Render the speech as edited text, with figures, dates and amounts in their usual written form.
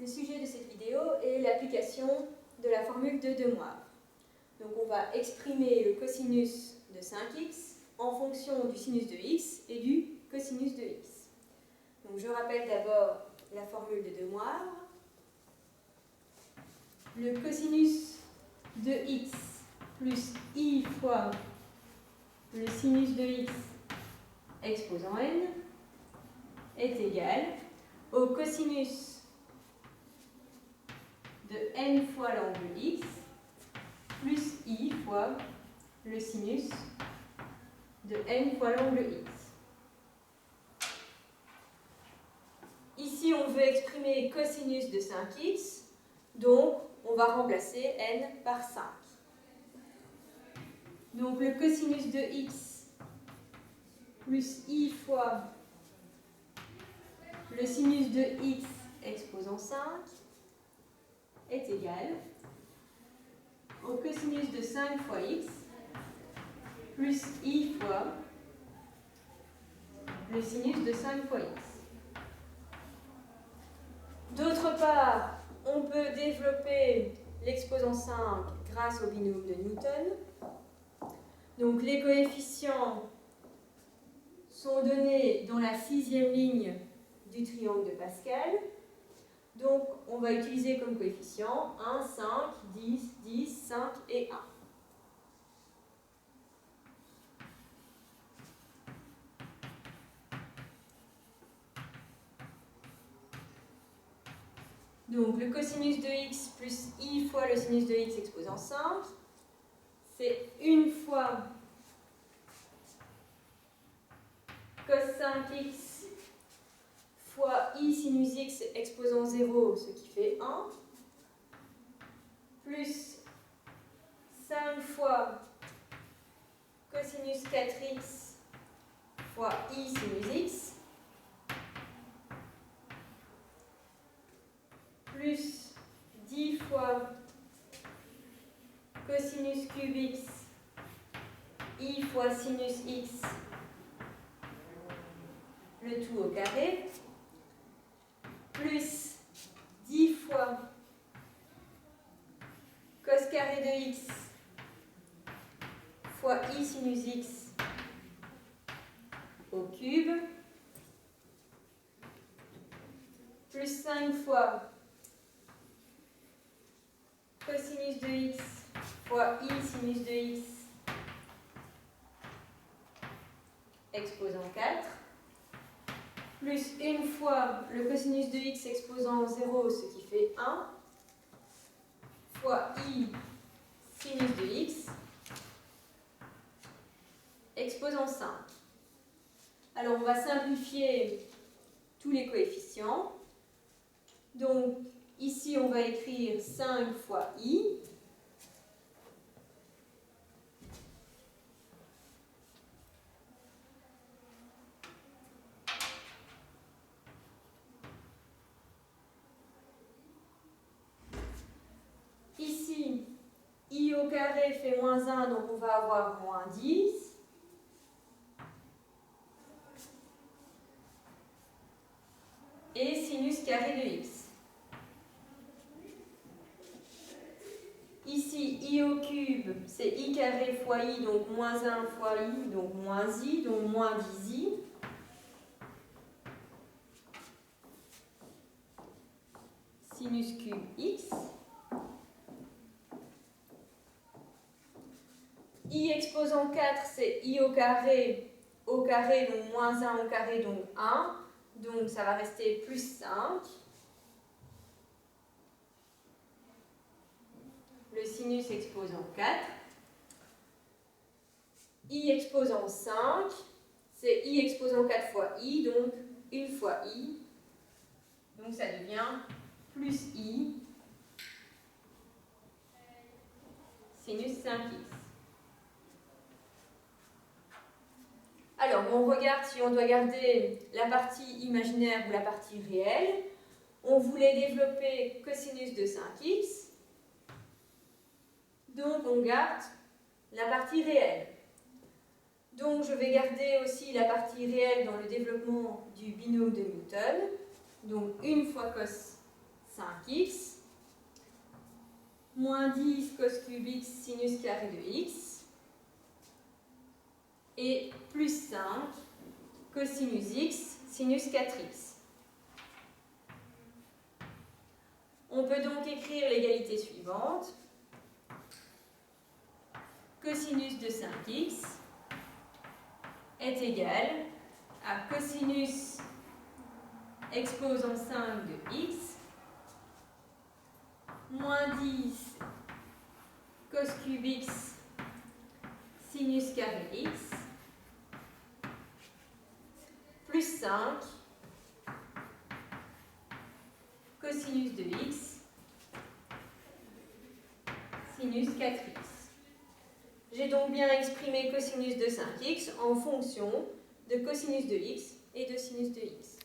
Le sujet de cette vidéo est l'application de la formule de Demoivre. Donc on va exprimer le cosinus de 5x en fonction du sinus de x et du cosinus de x. Donc je rappelle d'abord la formule de Demoivre. Le cosinus de x plus i fois le sinus de x exposant n est égal au cosinus de n fois l'angle x plus i fois le sinus de n fois l'angle x. Ici, on veut exprimer cosinus de 5x, donc on va remplacer n par 5. Donc le cosinus de x plus i fois le sinus de x exposant 5 est égal au cosinus de 5 fois x plus i fois le sinus de 5 fois x. D'autre part, on peut développer l'exposant 5 grâce au binôme de Newton. Donc les coefficients sont donnés dans la 6e ligne du triangle de Pascal. Donc on va utiliser comme coefficients 1, 5, 10, 10, 5 et 1. Donc le cosinus de x plus i fois le sinus de x exposant 5, c'est 1 fois cos 5x fois i sinus x exposant 0, ce qui fait 1, plus 5 fois cosinus 4x fois i sinus x, plus 10 fois cosinus cube x i fois sinus x, le tout au carré, plus 10 fois cos carré de x fois i sinus x au cube, plus 5 fois cosinus de x fois i sinus de x exposant 4, plus 1 fois le cosinus de x exposant 0, ce qui fait 1, fois i sinus de x exposant 5. Alors on va simplifier tous les coefficients. Donc ici on va écrire 5 fois i. Ici, i au carré fait moins 1, donc on va avoir moins 10. Et sinus carré de x. Ici, i au cube, c'est i carré fois i, donc moins 1 fois i, donc moins i, donc moins 10i. Sinus cube x. I exposant 4, c'est i au carré, donc moins 1 au carré, donc 1. Donc ça va rester plus 5. Le sinus exposant 4. I exposant 5, c'est i exposant 4 fois i, donc 1 fois i. Donc ça devient plus i sinus 5x. Alors, on regarde si on doit garder la partie imaginaire ou la partie réelle. On voulait développer cosinus de 5x. Donc, on garde la partie réelle. Donc, je vais garder aussi la partie réelle dans le développement du binôme de Newton. Donc, 1 fois cos 5x, moins 10 cos cube x sinus carré de x, et plus 5 cosinus x sinus 4x. On peut donc écrire l'égalité suivante. Cosinus de 5x est égal à cosinus exposant 5 de x moins 10 cos cube x sinus carré x plus 5 cosinus de x sinus 4x. J'ai donc bien exprimé cosinus de 5x en fonction de cosinus de x et de sinus de x.